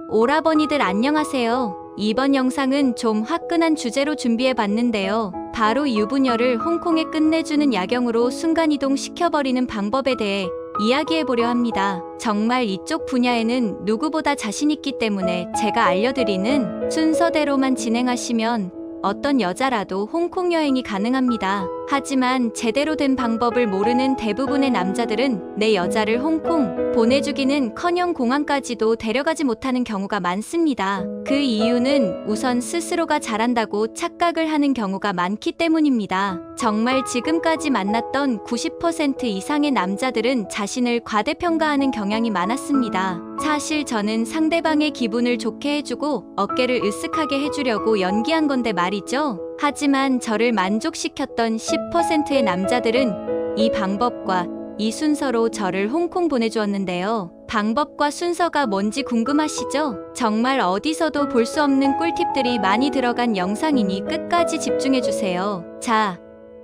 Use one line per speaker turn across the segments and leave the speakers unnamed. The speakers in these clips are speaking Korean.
오라버니들 안녕하세요. 이번 영상은 좀 화끈한 주제로 준비해 봤는데요. 바로 유부녀를 홍콩에 끝내주는 야경으로 순간이동 시켜버리는 방법에 대해 이야기해보려 합니다. 정말 이쪽 분야에는 누구보다 자신있기 때문에 제가 알려드리는 순서대로만 진행하시면 어떤 여자라도 홍콩 여행이 가능합니다. 하지만 제대로 된 방법을 모르는 대부분의 남자들은 내 여자를 홍콩 보내주기는커녕 공항까지도 데려가지 못하는 경우가 많습니다. 그 이유는 우선 스스로가 잘한다고 착각을 하는 경우가 많기 때문입니다. 정말 지금까지 만났던 90% 이상의 남자들은 자신을 과대평가하는 경향이 많았습니다. 사실 저는 상대방의 기분을 좋게 해주고 어깨를 으쓱하게 해주려고 연기한 건데 말이죠. 하지만 저를 만족시켰던 10%의 남자들은 이 방법과 이 순서로 저를 홍콩 보내주었는데요. 방법과 순서가 뭔지 궁금하시죠? 정말 어디서도 볼 수 없는 꿀팁들이 많이 들어간 영상이니 끝까지 집중해주세요. 자,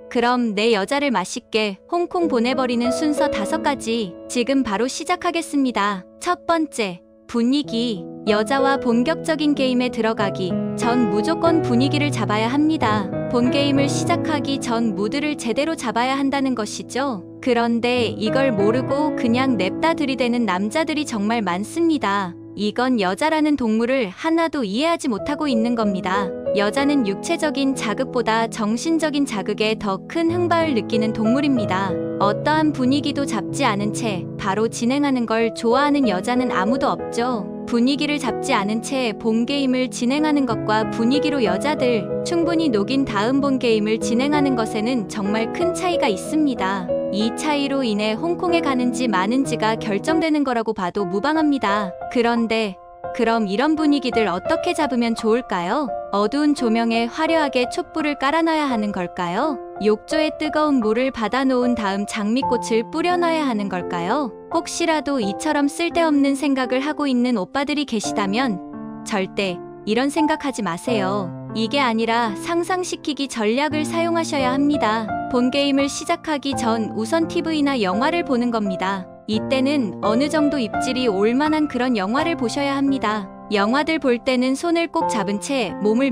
그럼 내 여자를 맛있게 홍콩 보내버리는 순서 5가지 지금 바로 시작하겠습니다. 첫 번째, 분위기. 여자와 본격적인 게임에 들어가기 전 무조건 분위기를 잡아야 합니다. 본 게임을 시작하기 전 무드를 제대로 잡아야 한다는 것이죠. 그런데 이걸 모르고 그냥 냅다 들이대는 남자들이 정말 많습니다. 이건 여자라는 동물을 하나도 이해하지 못하고 있는 겁니다. 여자는 육체적인 자극보다 정신적인 자극에 더 큰 흥방을 느끼는 동물입니다. 어떠한 분위기도 잡지 않은 채 바로 진행하는 걸 좋아하는 여자는 아무도 없죠. 분위기를 잡지 않은 채 본 게임을 진행하는 것과 분위기로 여자들 충분히 녹인 다음 본 게임을 진행하는 것에는 정말 큰 차이가 있습니다. 이 차이로 인해 홍콩에 가는지 마는지가 결정되는 거라고 봐도 무방합니다. 그런데 그럼 이런 분위기들 어떻게 잡으면 좋을까요? 어두운 조명에 화려하게 촛불을 깔아놔야 하는 걸까요? 욕조에 뜨거운 물을 받아놓은 다음 장미꽃을 뿌려놔야 하는 걸까요? 혹시라도 이처럼 쓸데없는 생각을 하고 있는 오빠들이 계시다면 절대 이런 생각하지 마세요. 이게 아니라 상상시키기 전략을 사용하셔야 합니다. 본 게임을 시작하기 전 우선 TV나 영화를 보는 겁니다. 이때는 어느 정도 입질이 올 만한 그런 영화를 보셔야 합니다. 영화들 볼 때는 손을 꼭 잡은 채 몸을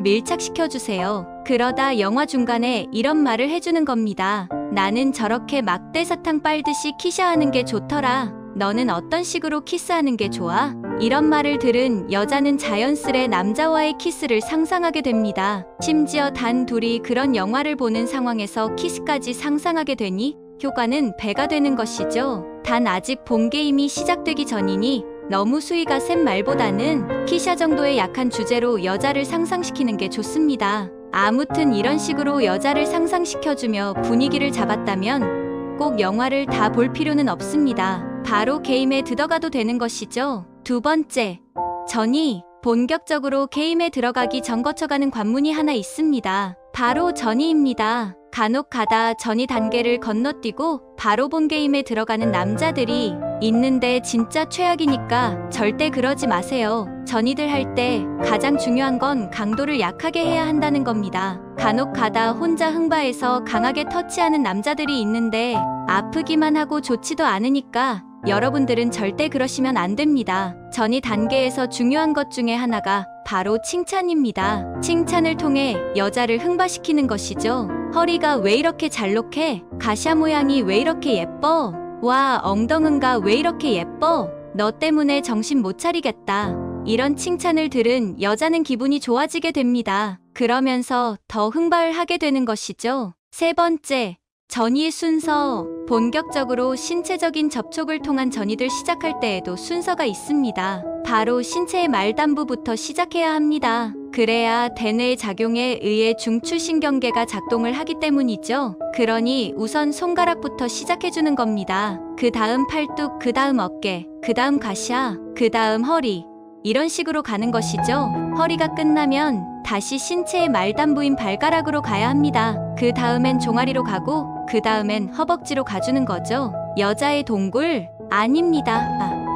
밀착시켜주세요. 그러다 영화 중간에 이런 말을 해주는 겁니다. 나는 저렇게 막대사탕 빨듯이 키샤하는 게 좋더라. 너는 어떤 식으로 키스하는 게 좋아? 이런 말을 들은 여자는 자연스레 남자와의 키스를 상상하게 됩니다. 심지어 단 둘이 그런 영화를 보는 상황에서 키스까지 상상하게 되니 효과는 배가 되는 것이죠. 단 아직 본 게임이 시작되기 전이니 너무 수위가 센 말보다는 키샤 정도의 약한 주제로 여자를 상상시키는 게 좋습니다. 아무튼 이런 식으로 여자를 상상시켜주며 분위기를 잡았다면 꼭 영화를 다 볼 필요는 없습니다. 바로 게임에 들어가도 되는 것이죠. 두 번째, 전이. 본격적으로 게임에 들어가기 전 거쳐가는 관문이 하나 있습니다. 바로 전이입니다. 간혹 가다 전이 단계를 건너뛰고 바로 본 게임에 들어가는 남자들이 있는데 진짜 최악이니까 절대 그러지 마세요. 전이들 할 때 가장 중요한 건 강도를 약하게 해야 한다는 겁니다. 간혹 가다 혼자 흥바해서 강하게 터치하는 남자들이 있는데 아프기만 하고 좋지도 않으니까 여러분들은 절대 그러시면 안 됩니다. 전이 단계에서 중요한 것 중에 하나가 바로 칭찬입니다. 칭찬을 통해 여자를 흥바시키는 것이죠. 허리가 왜 이렇게 잘록해? 가샤 모양이 왜 이렇게 예뻐? 와, 엉덩이가 왜 이렇게 예뻐? 너 때문에 정신 못 차리겠다. 이런 칭찬을 들은 여자는 기분이 좋아지게 됩니다. 그러면서 더 흥발을 하게 되는 것이죠. 세 번째, 전이의 순서. 본격적으로 신체적인 접촉을 통한 전이들 시작할 때에도 순서가 있습니다. 바로 신체의 말단부부터 시작해야 합니다. 그래야 대뇌의 작용에 의해 중추신경계가 작동을 하기 때문이죠. 그러니 우선 손가락부터 시작해주는 겁니다. 그 다음 팔뚝, 그 다음 어깨, 그 다음 가샤, 그 다음 허리. 이런 식으로 가는 것이죠. 허리가 끝나면 다시 신체의 말단부인 발가락으로 가야 합니다. 그 다음엔 종아리로 가고 그 다음엔 허벅지로 가주는 거죠. 여자의 동굴? 아닙니다.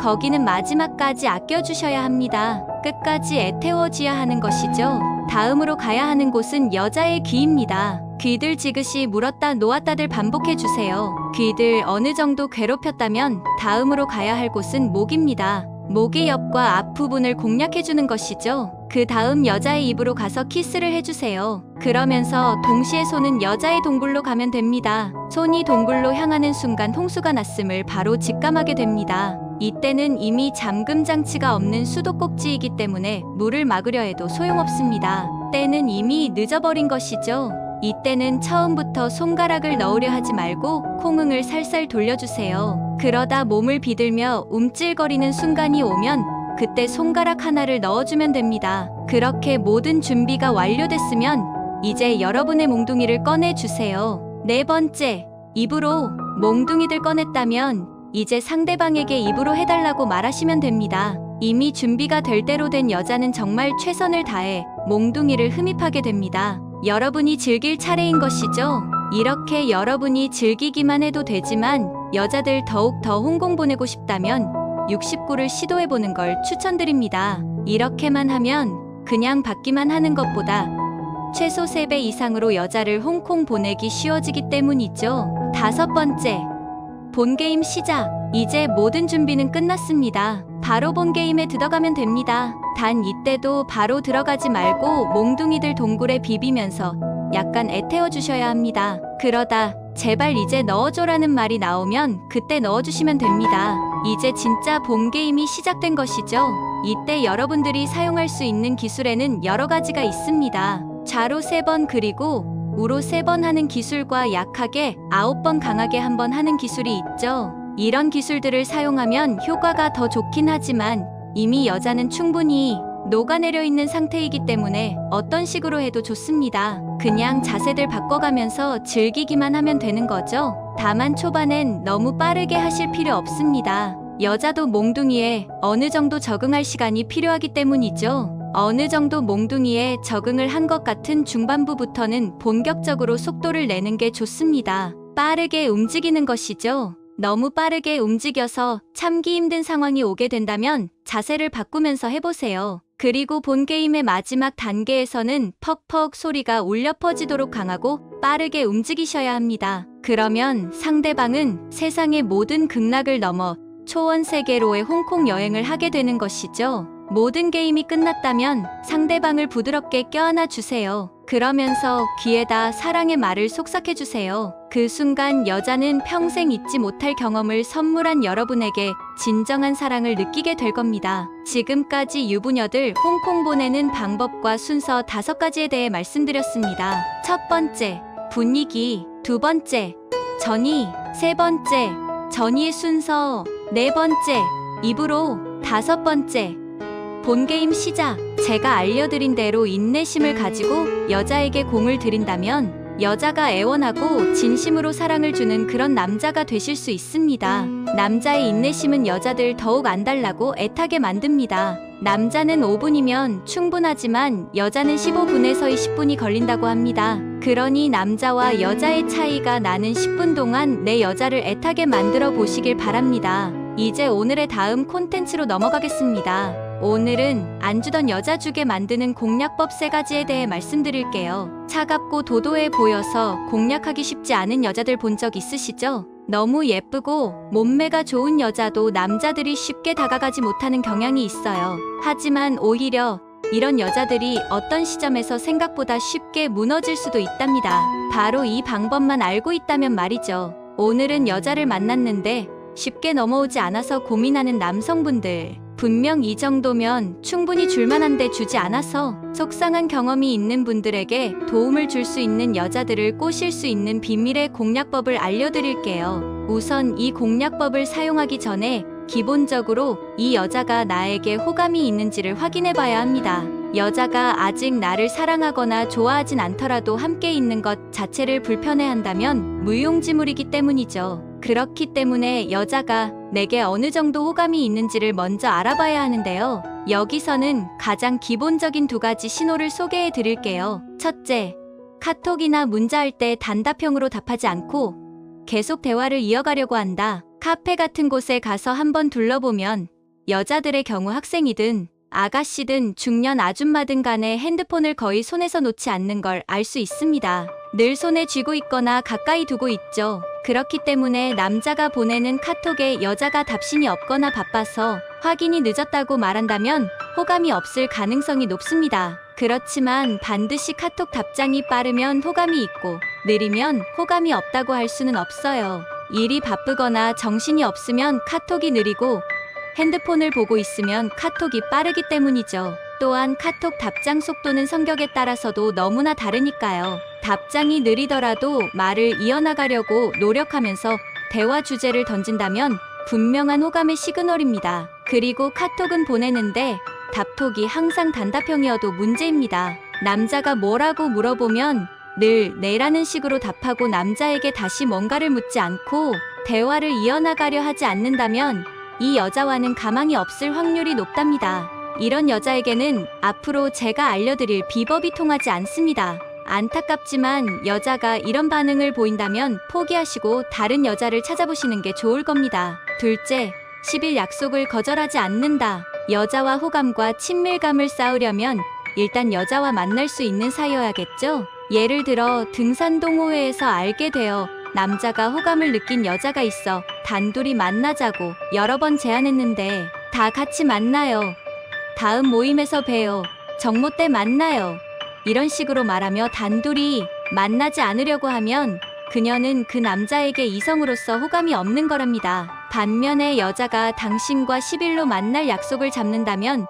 거기는 마지막까지 아껴주셔야 합니다. 끝까지 애태워줘야 하는 것이죠. 다음으로 가야 하는 곳은 여자의 귀입니다. 귀들 지그시 물었다 놓았다들 반복해주세요. 귀들 어느 정도 괴롭혔다면 다음으로 가야 할 곳은 목입니다. 목의 옆과 앞부분을 공략해주는 것이죠. 그 다음 여자의 입으로 가서 키스를 해주세요. 그러면서 동시에 손은 여자의 동굴로 가면 됩니다. 손이 동굴로 향하는 순간 홍수가 났음을 바로 직감하게 됩니다. 이때는 이미 잠금 장치가 없는 수도꼭지이기 때문에 물을 막으려 해도 소용없습니다. 때는 이미 늦어버린 것이죠. 이때는 처음부터 손가락을 넣으려 하지 말고 콩응을 살살 돌려주세요. 그러다 몸을 비들며 움찔거리는 순간이 오면 그때 손가락 하나를 넣어주면 됩니다. 그렇게 모든 준비가 완료됐으면 이제 여러분의 몽둥이를 꺼내주세요. 네 번째, 입으로 몽둥이들 꺼냈다면 이제 상대방에게 입으로 해달라고 말하시면 됩니다. 이미 준비가 될 대로 된 여자는 정말 최선을 다해 몽둥이를 흠입하게 됩니다. 여러분이 즐길 차례인 것이죠. 이렇게 여러분이 즐기기만 해도 되지만 여자들 더욱 더 홍콩 보내고 싶다면 69를 시도해보는 걸 추천드립니다. 이렇게만 하면 그냥 받기만 하는 것보다 최소 3배 이상으로 여자를 홍콩 보내기 쉬워지기 때문이죠. 다섯 번째, 본게임 시작. 이제 모든 준비는 끝났습니다. 바로 본게임에 들어가면 됩니다. 단 이때도 바로 들어가지 말고 몽둥이들 동굴에 비비면서 약간 애태워 주셔야 합니다. 그러다 제발 이제 넣어줘라는 말이 나오면 그때 넣어주시면 됩니다. 이제 진짜 본게임이 시작된 것이죠. 이때 여러분들이 사용할 수 있는 기술에는 여러 가지가 있습니다. 좌로 3번 그리고 우로 3번 하는 기술과 약하게 9번 강하게 1번 하는 기술이 있죠. 이런 기술들을 사용하면 효과가 더 좋긴 하지만 이미 여자는 충분히 녹아내려 있는 상태이기 때문에 어떤 식으로 해도 좋습니다. 그냥 자세들 바꿔가면서 즐기기만 하면 되는 거죠. 다만 초반엔 너무 빠르게 하실 필요 없습니다. 여자도 몽둥이에 어느 정도 적응할 시간이 필요하기 때문이죠. 어느 정도 몽둥이에 적응을 한 것 같은 중반부부터는 본격적으로 속도를 내는 게 좋습니다. 빠르게 움직이는 것이죠. 너무 빠르게 움직여서 참기 힘든 상황이 오게 된다면 자세를 바꾸면서 해보세요. 그리고 본게임의 마지막 단계에서는 퍽퍽 소리가 울려 퍼지도록 강하고 빠르게 움직이셔야 합니다. 그러면 상대방은 세상의 모든 극락을 넘어 초원 세계로의 홍콩 여행을 하게 되는 것이죠. 모든 게임이 끝났다면 상대방을 부드럽게 껴안아 주세요. 그러면서 귀에다 사랑의 말을 속삭해 주세요. 그 순간 여자는 평생 잊지 못할 경험을 선물한 여러분에게 진정한 사랑을 느끼게 될 겁니다. 지금까지 유부녀들 홍콩 보내는 방법과 순서 5가지에 대해 말씀드렸습니다. 첫 번째, 분위기. 두 번째, 전이. 세 번째, 전이의 순서. 네 번째, 입으로. 다섯 번째, 본게임 시작. 제가 알려드린 대로 인내심을 가지고 여자에게 공을 들인다면 여자가 애원하고 진심으로 사랑을 주는 그런 남자가 되실 수 있습니다. 남자의 인내심은 여자들 더욱 안달나고 애타게 만듭니다. 남자는 5분이면 충분하지만 여자는 15분에서 20분이 걸린다고 합니다. 그러니 남자와 여자의 차이가 나는 10분 동안 내 여자를 애타게 만들어 보시길 바랍니다. 이제 오늘의 다음 콘텐츠로 넘어가겠습니다. 오늘은 안 주던 여자 주게 만드는 공략법 3가지에 대해 말씀드릴게요. 차갑고 도도해 보여서 공략하기 쉽지 않은 여자들 본 적 있으시죠? 너무 예쁘고 몸매가 좋은 여자도 남자들이 쉽게 다가가지 못하는 경향이 있어요. 하지만 오히려 이런 여자들이 어떤 시점에서 생각보다 쉽게 무너질 수도 있답니다. 바로 이 방법만 알고 있다면 말이죠. 오늘은 여자를 만났는데 쉽게 넘어오지 않아서 고민하는 남성분들, 분명 이 정도면 충분히 줄만한데 주지 않아서 속상한 경험이 있는 분들에게 도움을 줄 수 있는 여자들을 꼬실 수 있는 비밀의 공략법을 알려드릴게요. 우선 이 공략법을 사용하기 전에 기본적으로 이 여자가 나에게 호감이 있는지를 확인해 봐야 합니다. 여자가 아직 나를 사랑하거나 좋아하진 않더라도 함께 있는 것 자체를 불편해한다면 무용지물이기 때문이죠. 그렇기 때문에 여자가 내게 어느 정도 호감이 있는지를 먼저 알아봐야 하는데요. 여기서는 가장 기본적인 2가지 신호를 소개해 드릴게요. 첫째, 카톡이나 문자할 때 단답형으로 답하지 않고 계속 대화를 이어가려고 한다. 카페 같은 곳에 가서 한번 둘러보면 여자들의 경우 학생이든 아가씨든 중년 아줌마든 간에 핸드폰을 거의 손에서 놓지 않는 걸 알 수 있습니다. 늘 손에 쥐고 있거나 가까이 두고 있죠. 그렇기 때문에 남자가 보내는 카톡에 여자가 답신이 없거나 바빠서 확인이 늦었다고 말한다면 호감이 없을 가능성이 높습니다. 그렇지만 반드시 카톡 답장이 빠르면 호감이 있고 느리면 호감이 없다고 할 수는 없어요. 일이 바쁘거나 정신이 없으면 카톡이 느리고 핸드폰을 보고 있으면 카톡이 빠르기 때문이죠. 또한 카톡 답장 속도는 성격에 따라서도 너무나 다르니까요. 답장이 느리더라도 말을 이어나가려고 노력하면서 대화 주제를 던진다면 분명한 호감의 시그널입니다. 그리고 카톡은 보내는데 답톡이 항상 단답형이어도 문제입니다. 남자가 뭐라고 물어보면 늘 네라는 식으로 답하고 남자에게 다시 뭔가를 묻지 않고 대화를 이어나가려 하지 않는다면 이 여자와는 가망이 없을 확률이 높답니다. 이런 여자에게는 앞으로 제가 알려드릴 비법이 통하지 않습니다. 안타깝지만 여자가 이런 반응을 보인다면 포기하시고 다른 여자를 찾아보시는 게 좋을 겁니다. 둘째, 10일 약속을 거절하지 않는다. 여자와 호감과 친밀감을 쌓으려면 일단 여자와 만날 수 있는 사이여야겠죠? 예를 들어 등산 동호회에서 알게 되어 남자가 호감을 느낀 여자가 있어 단둘이 만나자고 여러 번 제안했는데 다 같이 만나요. 다음 모임에서 봬요. 정모 때 만나요. 이런 식으로 말하며 단둘이 만나지 않으려고 하면 그녀는 그 남자에게 이성으로서 호감이 없는 거랍니다. 반면에 여자가 당신과 10일로 만날 약속을 잡는다면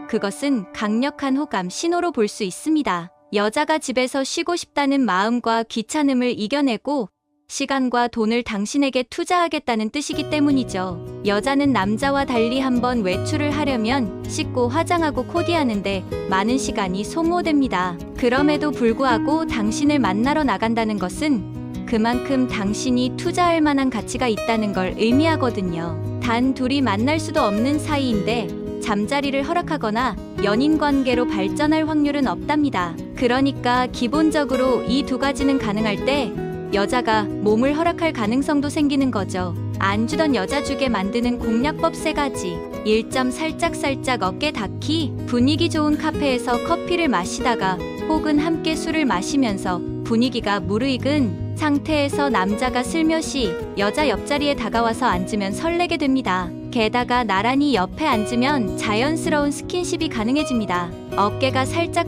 그것은 강력한 호감 신호로 볼 수 있습니다. 여자가 집에서 쉬고 싶다는 마음과 귀찮음을 이겨내고 시간과 돈을 당신에게 투자하겠다는 뜻이기 때문이죠. 여자는 남자와 달리 한번 외출을 하려면 씻고 화장하고 코디하는데 많은 시간이 소모됩니다. 그럼에도 불구하고 당신을 만나러 나간다는 것은 그만큼 당신이 투자할 만한 가치가 있다는 걸 의미하거든요. 단 둘이 만날 수도 없는 사이인데 잠자리를 허락하거나 연인 관계로 발전할 확률은 없답니다. 그러니까 기본적으로 이 두 가지는 가능할 때 여자가 몸을 허락할 가능성도 생기는 거죠. 안 주던 여자 주게 만드는 공략법 3가지. 1점 살짝 어깨 닿기. 분위기 좋은 카페에서 커피를 마시다가 혹은 함께 술을 마시면서 분위기가 무르익은 상태에서 남자가 슬며시 여자 옆자리에 다가와서 앉으면 설레게 됩니다. 게다가 나란히 옆에 앉으면 자연스러운 스킨십이 가능해집니다. 어깨가 살짝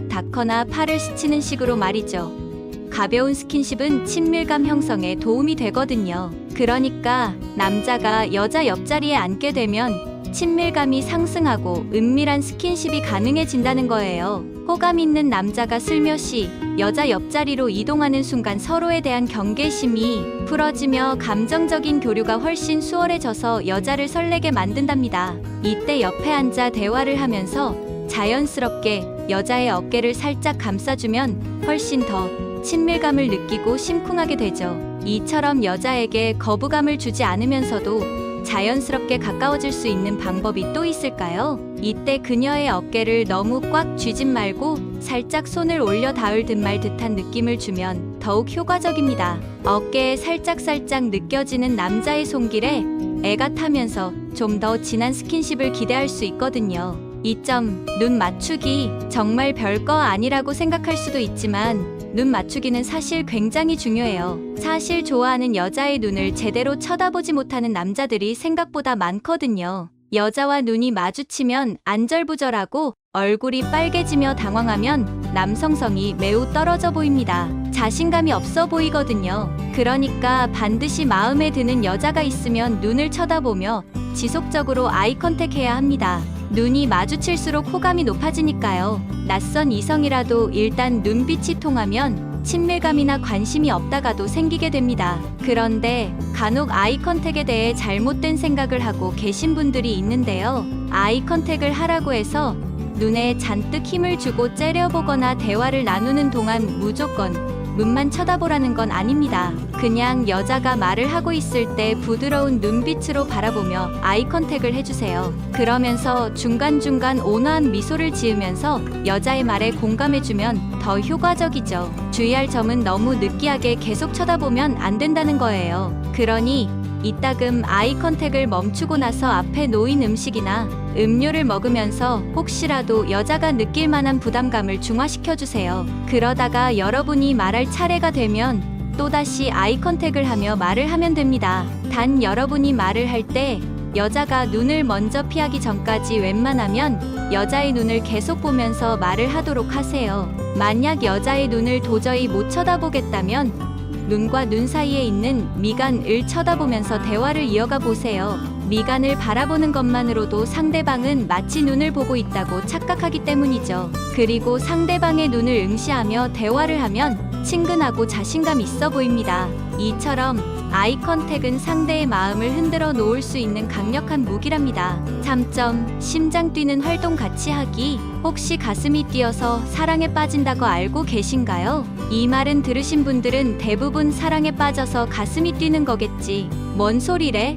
닿거나 팔을 스치는 식으로 말이죠. 가벼운 스킨십은 친밀감 형성에 도움이 되거든요. 그러니까 남자가 여자 옆자리에 앉게 되면 친밀감이 상승하고 은밀한 스킨십이 가능해진다는 거예요. 호감 있는 남자가 슬며시 여자 옆자리로 이동하는 순간 서로에 대한 경계심이 풀어지며 감정적인 교류가 훨씬 수월해져서 여자를 설레게 만든답니다. 이때 옆에 앉아 대화를 하면서 자연스럽게 여자의 어깨를 살짝 감싸주면 훨씬 더 친밀감을 느끼고 심쿵하게 되죠. 이처럼 여자에게 거부감을 주지 않으면서도 자연스럽게 가까워질 수 있는 방법이 또 있을까요? 이때 그녀의 어깨를 너무 꽉 쥐진 말고 살짝 손을 올려 닿을 듯 말 듯한 느낌을 주면 더욱 효과적입니다. 어깨에 살짝 느껴지는 남자의 손길에 애가 타면서 좀 더 진한 스킨십을 기대할 수 있거든요. 2점, 눈 맞추기. 정말 별거 아니라고 생각할 수도 있지만 눈 맞추기는 사실 굉장히 중요해요. 사실 좋아하는 여자의 눈을 제대로 쳐다보지 못하는 남자들이 생각보다 많거든요. 여자와 눈이 마주치면 안절부절하고 얼굴이 빨개지며 당황하면 남성성이 매우 떨어져 보입니다. 자신감이 없어 보이거든요. 그러니까 반드시 마음에 드는 여자가 있으면 눈을 쳐다보며 지속적으로 아이 컨택해야 합니다. 눈이 마주칠수록 호감이 높아지니까요. 낯선 이성이라도 일단 눈빛이 통하면 친밀감이나 관심이 없다가도 생기게 됩니다. 그런데 간혹 아이 컨택에 대해 잘못된 생각을 하고 계신 분들이 있는데요. 아이 컨택을 하라고 해서 눈에 잔뜩 힘을 주고 째려보거나 대화를 나누는 동안 무조건 눈만 쳐다보라는 건 아닙니다. 그냥 여자가 말을 하고 있을 때 부드러운 눈빛으로 바라보며 아이 컨택을 해주세요. 그러면서 중간중간 온화한 미소를 지으면서 여자의 말에 공감해주면 더 효과적이죠. 주의할 점은 너무 느끼하게 계속 쳐다보면 안 된다는 거예요. 그러니 이따금 아이 컨택을 멈추고 나서 앞에 놓인 음식이나 음료를 먹으면서 혹시라도 여자가 느낄 만한 부담감을 중화시켜주세요. 그러다가 여러분이 말할 차례가 되면 또다시 아이 컨택을 하며 말을 하면 됩니다. 단 여러분이 말을 할 때 여자가 눈을 먼저 피하기 전까지 웬만하면 여자의 눈을 계속 보면서 말을 하도록 하세요. 만약 여자의 눈을 도저히 못 쳐다보겠다면 눈과 눈 사이에 있는 미간을 쳐다보면서 대화를 이어가 보세요. 미간을 바라보는 것만으로도 상대방은 마치 눈을 보고 있다고 착각하기 때문이죠. 그리고 상대방의 눈을 응시하며 대화를 하면 친근하고 자신감 있어 보입니다. 이처럼 아이 컨택은 상대의 마음을 흔들어 놓을 수 있는 강력한 무기랍니다. 3점. 심장 뛰는 활동 같이 하기. 혹시 가슴이 뛰어서 사랑에 빠진다고 알고 계신가요? 이 말은 들으신 분들은 대부분 사랑에 빠져서 가슴이 뛰는 거겠지. 뭔 소리래?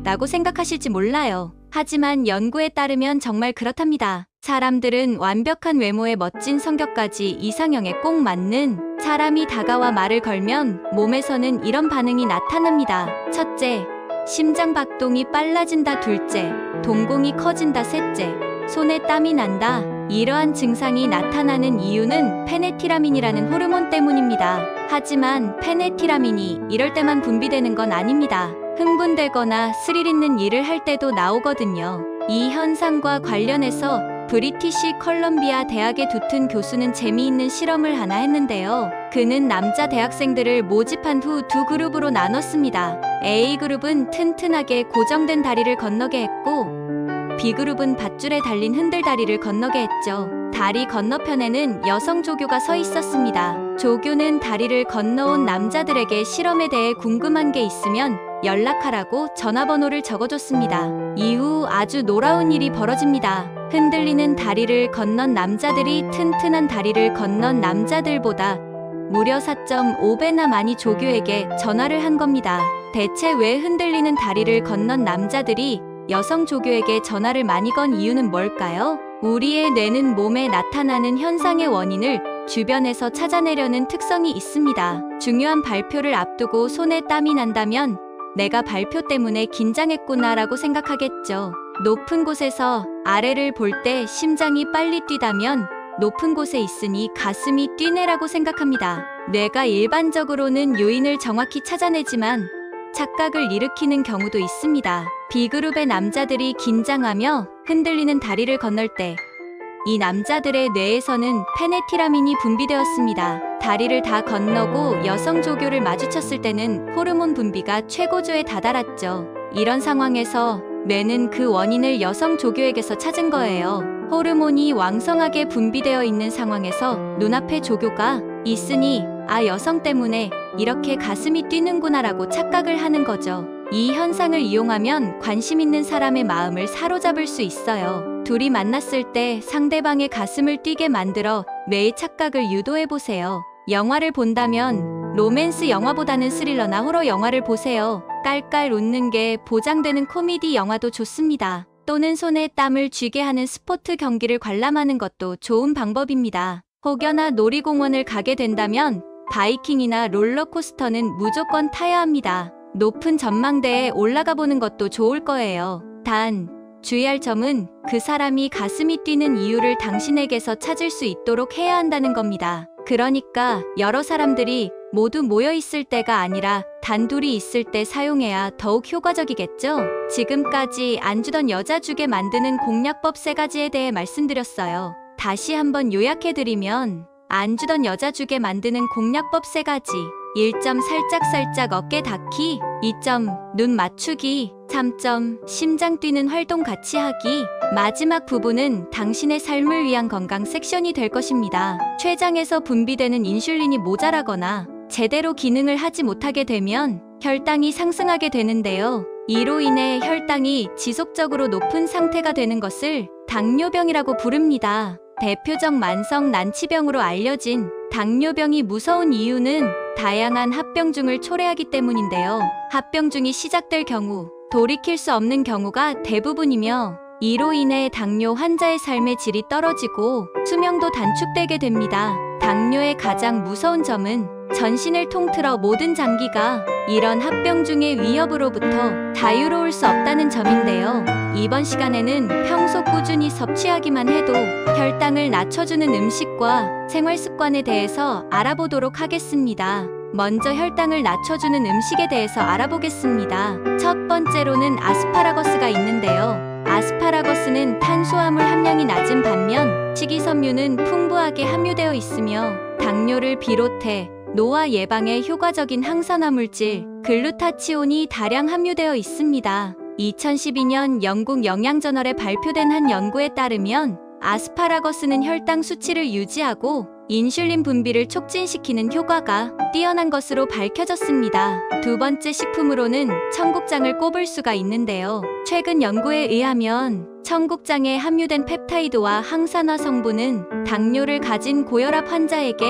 라고 생각하실지 몰라요. 하지만 연구에 따르면 정말 그렇답니다. 사람들은 완벽한 외모에 멋진 성격까지 이상형에 꼭 맞는 사람이 다가와 말을 걸면 몸에서는 이런 반응이 나타납니다. 첫째, 심장 박동이 빨라진다. 둘째, 동공이 커진다. 셋째, 손에 땀이 난다. 이러한 증상이 나타나는 이유는 페네티라민이라는 호르몬 때문입니다. 하지만 페네티라민이 이럴 때만 분비되는 건 아닙니다. 흥분되거나 스릴 있는 일을 할 때도 나오거든요. 이 현상과 관련해서 브리티시 컬럼비아 대학의 두튼 교수는 재미있는 실험을 하나 했는데요. 그는 남자 대학생들을 모집한 후 두 그룹으로 나눴습니다. A그룹은 튼튼하게 고정된 다리를 건너게 했고 B그룹은 밧줄에 달린 흔들다리를 건너게 했죠. 다리 건너편에는 여성 조교가 서 있었습니다. 조교는 다리를 건너온 남자들에게 실험에 대해 궁금한 게 있으면 연락하라고 전화번호를 적어줬습니다. 이후 아주 놀라운 일이 벌어집니다. 흔들리는 다리를 건넌 남자들이 튼튼한 다리를 건넌 남자들보다 무려 4.5배나 많이 조교에게 전화를 한 겁니다. 대체 왜 흔들리는 다리를 건넌 남자들이 여성 조교에게 전화를 많이 건 이유는 뭘까요? 우리의 뇌는 몸에 나타나는 현상의 원인을 주변에서 찾아내려는 특성이 있습니다. 중요한 발표를 앞두고 손에 땀이 난다면 내가 발표 때문에 긴장했구나라고 생각하겠죠. 높은 곳에서 아래를 볼 때 심장이 빨리 뛰다면 높은 곳에 있으니 가슴이 뛰네라고 생각합니다. 뇌가 일반적으로는 요인을 정확히 찾아내지만 착각을 일으키는 경우도 있습니다. B그룹의 남자들이 긴장하며 흔들리는 다리를 건널 때 이 남자들의 뇌에서는 페네티라민이 분비되었습니다. 다리를 다 건너고 여성 조교를 마주쳤을 때는 호르몬 분비가 최고조에 다다랐죠. 이런 상황에서 뇌는 그 원인을 여성 조교에게서 찾은 거예요. 호르몬이 왕성하게 분비되어 있는 상황에서 눈앞에 조교가 있으니 아, 여성 때문에 이렇게 가슴이 뛰는구나라고 착각을 하는 거죠. 이 현상을 이용하면 관심 있는 사람의 마음을 사로잡을 수 있어요. 둘이 만났을 때 상대방의 가슴을 뛰게 만들어 뇌의 착각을 유도해보세요. 영화를 본다면 로맨스 영화보다는 스릴러나 호러 영화를 보세요. 깔깔 웃는 게 보장되는 코미디 영화도 좋습니다. 또는 손에 땀을 쥐게 하는 스포츠 경기를 관람하는 것도 좋은 방법입니다. 혹여나 놀이공원을 가게 된다면 바이킹이나 롤러코스터는 무조건 타야 합니다. 높은 전망대에 올라가 보는 것도 좋을 거예요. 단, 주의할 점은 그 사람이 가슴이 뛰는 이유를 당신에게서 찾을 수 있도록 해야 한다는 겁니다. 그러니까 여러 사람들이 모두 모여 있을 때가 아니라 단둘이 있을 때 사용해야 더욱 효과적이겠죠? 지금까지 안 주던 여자 주게 만드는 공략법 3가지에 대해 말씀드렸어요. 다시 한번 요약해드리면 안 주던 여자 주게 만드는 공략법 3가지. 1점 살짝살짝 어깨 닿기, 2점 눈 맞추기, 3점 심장 뛰는 활동 같이 하기. 마지막 부분은 당신의 삶을 위한 건강 섹션이 될 것입니다. 췌장에서 분비되는 인슐린이 모자라거나 제대로 기능을 하지 못하게 되면 혈당이 상승하게 되는데요. 이로 인해 혈당이 지속적으로 높은 상태가 되는 것을 당뇨병이라고 부릅니다. 대표적 만성 난치병으로 알려진 당뇨병이 무서운 이유는 다양한 합병증을 초래하기 때문인데요. 합병증이 시작될 경우 돌이킬 수 없는 경우가 대부분이며 이로 인해 당뇨 환자의 삶의 질이 떨어지고 수명도 단축되게 됩니다. 당뇨의 가장 무서운 점은 전신을 통틀어 모든 장기가 이런 합병증의 위협으로부터 자유로울 수 없다는 점인데요. 이번 시간에는 평소 꾸준히 섭취하기만 해도 혈당을 낮춰주는 음식과 생활 습관에 대해서 알아보도록 하겠습니다. 먼저 혈당을 낮춰주는 음식에 대해서 알아보겠습니다. 첫 번째로는 아스파라거스가 있는데요. 아스파라거스는 탄수화물 함량이 낮은 반면 식이섬유는 풍부하게 함유되어 있으며 당뇨를 비롯해 노화 예방에 효과적인 항산화 물질 글루타치온이 다량 함유되어 있습니다. 2012년 영국 영양저널에 발표된 한 연구에 따르면 아스파라거스는 혈당 수치를 유지하고 인슐린 분비를 촉진시키는 효과가 뛰어난 것으로 밝혀졌습니다. 두 번째 식품으로는 청국장을 꼽을 수가 있는데요. 최근 연구에 의하면 청국장에 함유된 펩타이드와 항산화 성분은 당뇨를 가진 고혈압 환자에게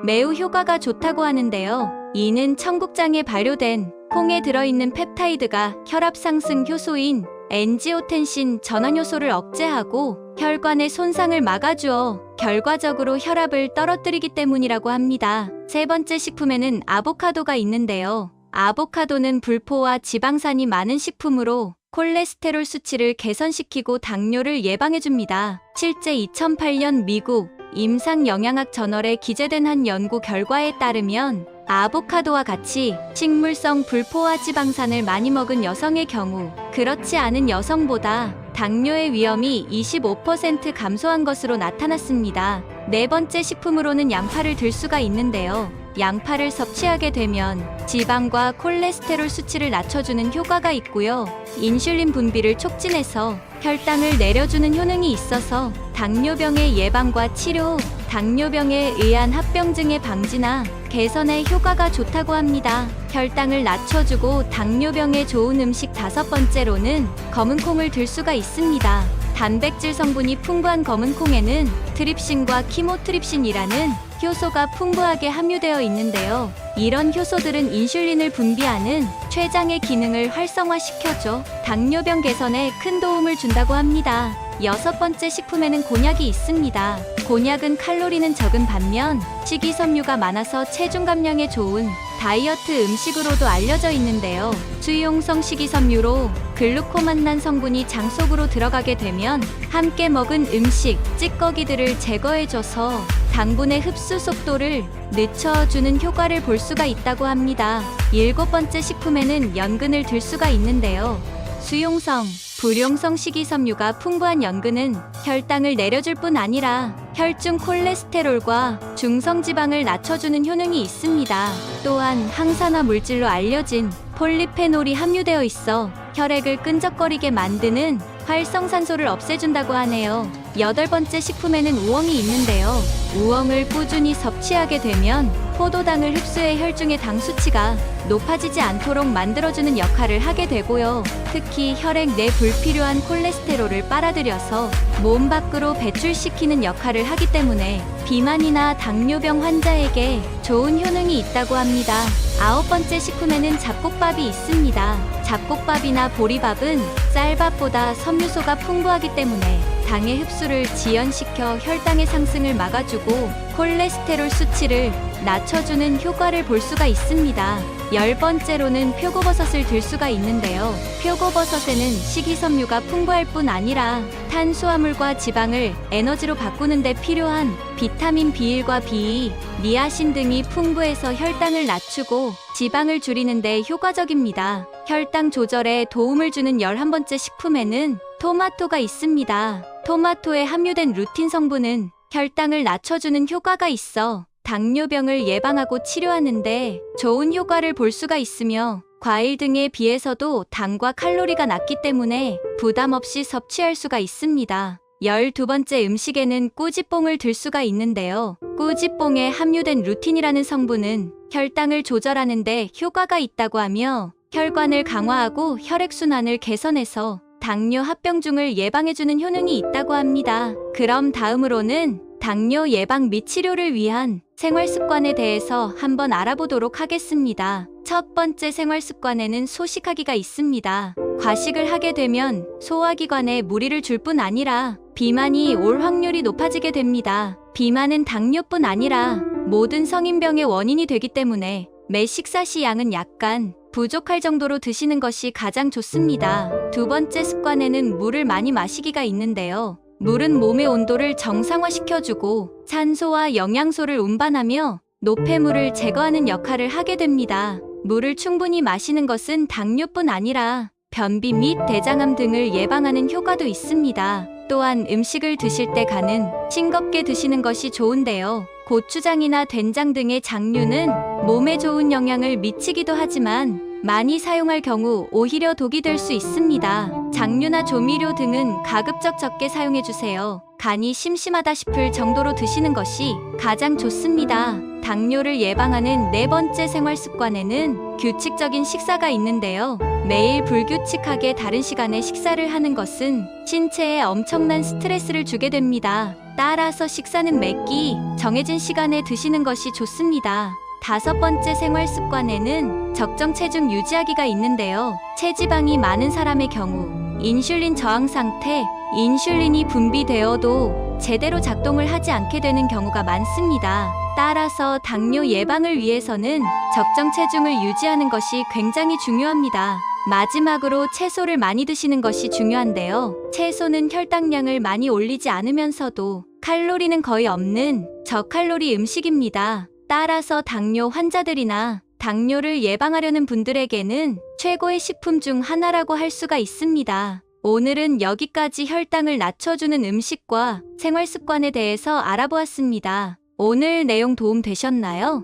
매우 효과가 좋다고 하는데요. 이는 청국장에 발효된 콩에 들어있는 펩타이드가 혈압 상승 효소인 엔지오텐신 전환 효소를 억제하고 혈관의 손상을 막아주어 결과적으로 혈압을 떨어뜨리기 때문이라고 합니다. 세 번째 식품에는 아보카도가 있는데요. 아보카도는 불포와 지방산이 많은 식품으로 콜레스테롤 수치를 개선시키고 당뇨를 예방해줍니다. 실제 2008년 미국 임상영양학 저널에 기재된 한 연구 결과에 따르면 아보카도와 같이 식물성 불포화 지방산을 많이 먹은 여성의 경우 그렇지 않은 여성보다 당뇨의 위험이 25% 감소한 것으로 나타났습니다. 네 번째 식품으로는 양파를 들 수가 있는데요. 양파를 섭취하게 되면 지방과 콜레스테롤 수치를 낮춰주는 효과가 있고요. 인슐린 분비를 촉진해서 혈당을 내려주는 효능이 있어서 당뇨병의 예방과 치료, 당뇨병에 의한 합병증의 방지나 개선에 효과가 좋다고 합니다. 혈당을 낮춰주고 당뇨병에 좋은 음식 다섯 번째로는 검은콩을 들 수가 있습니다. 단백질 성분이 풍부한 검은콩에는 트립신과 키모트립신이라는 효소가 풍부하게 함유되어 있는데요. 이런 효소들은 인슐린을 분비하는 췌장의 기능을 활성화시켜줘 당뇨병 개선에 큰 도움을 준다고 합니다. 여섯 번째 식품에는 곤약이 있습니다. 곤약은 칼로리는 적은 반면 식이섬유가 많아서 체중 감량에 좋은 다이어트 음식으로도 알려져 있는데요. 수용성 식이섬유로 글루코만난 성분이 장 속으로 들어가게 되면 함께 먹은 음식, 찌꺼기들을 제거해줘서 당분의 흡수 속도를 늦춰주는 효과를 볼 수가 있다고 합니다. 일곱 번째 식품에는 연근을 들 수가 있는데요. 수용성, 불용성 식이섬유가 풍부한 연근은 혈당을 내려줄 뿐 아니라 혈중 콜레스테롤과 중성지방을 낮춰주는 효능이 있습니다. 또한 항산화 물질로 알려진 폴리페놀이 함유되어 있어 혈액을 끈적거리게 만드는 활성산소를 없애준다고 하네요. 여덟 번째 식품에는 우엉이 있는데요. 우엉을 꾸준히 섭취하게 되면 포도당을 흡수해 혈중의 당 수치가 높아지지 않도록 만들어주는 역할을 하게 되고요. 특히 혈액 내 불필요한 콜레스테롤을 빨아들여서 몸 밖으로 배출시키는 역할을 하기 때문에 비만이나 당뇨병 환자에게 좋은 효능이 있다고 합니다. 아홉 번째 식품에는 잡곡밥이 있습니다. 잡곡밥이나 보리밥은 쌀밥보다 섬유소가 풍부하기 때문에 당의 흡수를 지연시켜 혈당의 상승을 막아주고 콜레스테롤 수치를 낮춰주는 효과를 볼 수가 있습니다. 열 번째로는 표고버섯을 들 수가 있는데요. 표고버섯에는 식이섬유가 풍부할 뿐 아니라 탄수화물과 지방을 에너지로 바꾸는 데 필요한 비타민 B1과 B2, 니아신 등이 풍부해서 혈당을 낮추고 지방을 줄이는 데 효과적입니다. 혈당 조절에 도움을 주는 11번째 식품에는 토마토가 있습니다. 토마토에 함유된 루틴 성분은 혈당을 낮춰주는 효과가 있어 당뇨병을 예방하고 치료하는데 좋은 효과를 볼 수가 있으며 과일 등에 비해서도 당과 칼로리가 낮기 때문에 부담 없이 섭취할 수가 있습니다. 12번째 음식에는 꾸지뽕을 들 수가 있는데요. 꾸지뽕에 함유된 루틴이라는 성분은 혈당을 조절하는 데 효과가 있다고 하며 혈관을 강화하고 혈액순환을 개선해서 당뇨 합병증을 예방해주는 효능이 있다고 합니다. 그럼 다음으로는 당뇨 예방 및 치료를 위한 생활습관에 대해서 한번 알아보도록 하겠습니다. 첫 번째 생활습관에는 소식하기가 있습니다. 과식을 하게 되면 소화기관에 무리를 줄 뿐 아니라 비만이 올 확률이 높아지게 됩니다. 비만은 당뇨뿐 아니라 모든 성인병의 원인이 되기 때문에 매 식사 시 양은 약간 부족할 정도로 드시는 것이 가장 좋습니다. 두 번째 습관에는 물을 많이 마시기가 있는데요. 물은 몸의 온도를 정상화시켜주고 산소와 영양소를 운반하며 노폐물을 제거하는 역할을 하게 됩니다. 물을 충분히 마시는 것은 당뇨뿐 아니라 변비 및 대장암 등을 예방하는 효과도 있습니다. 또한 음식을 드실 때 간은 싱겁게 드시는 것이 좋은데요. 고추장이나 된장 등의 장류는 몸에 좋은 영향을 미치기도 하지만 많이 사용할 경우 오히려 독이 될 수 있습니다. 장류나 조미료 등은 가급적 적게 사용해 주세요. 간이 심심하다 싶을 정도로 드시는 것이 가장 좋습니다. 당뇨를 예방하는 네 번째 생활 습관에는 규칙적인 식사가 있는데요. 매일 불규칙하게 다른 시간에 식사를 하는 것은 신체에 엄청난 스트레스를 주게 됩니다. 따라서 식사는 매끼 정해진 시간에 드시는 것이 좋습니다. 다섯 번째 생활 습관에는 적정 체중 유지하기가 있는데요. 체지방이 많은 사람의 경우 인슐린 저항 상태, 인슐린이 분비되어도 제대로 작동을 하지 않게 되는 경우가 많습니다. 따라서 당뇨 예방을 위해서는 적정 체중을 유지하는 것이 굉장히 중요합니다. 마지막으로 채소를 많이 드시는 것이 중요한데요. 채소는 혈당량을 많이 올리지 않으면서도 칼로리는 거의 없는 저칼로리 음식입니다. 따라서 당뇨 환자들이나 당뇨를 예방하려는 분들에게는 최고의 식품 중 하나라고 할 수가 있습니다. 오늘은 여기까지 혈당을 낮춰주는 음식과 생활 습관에 대해서 알아보았습니다. 오늘 내용 도움 되셨나요?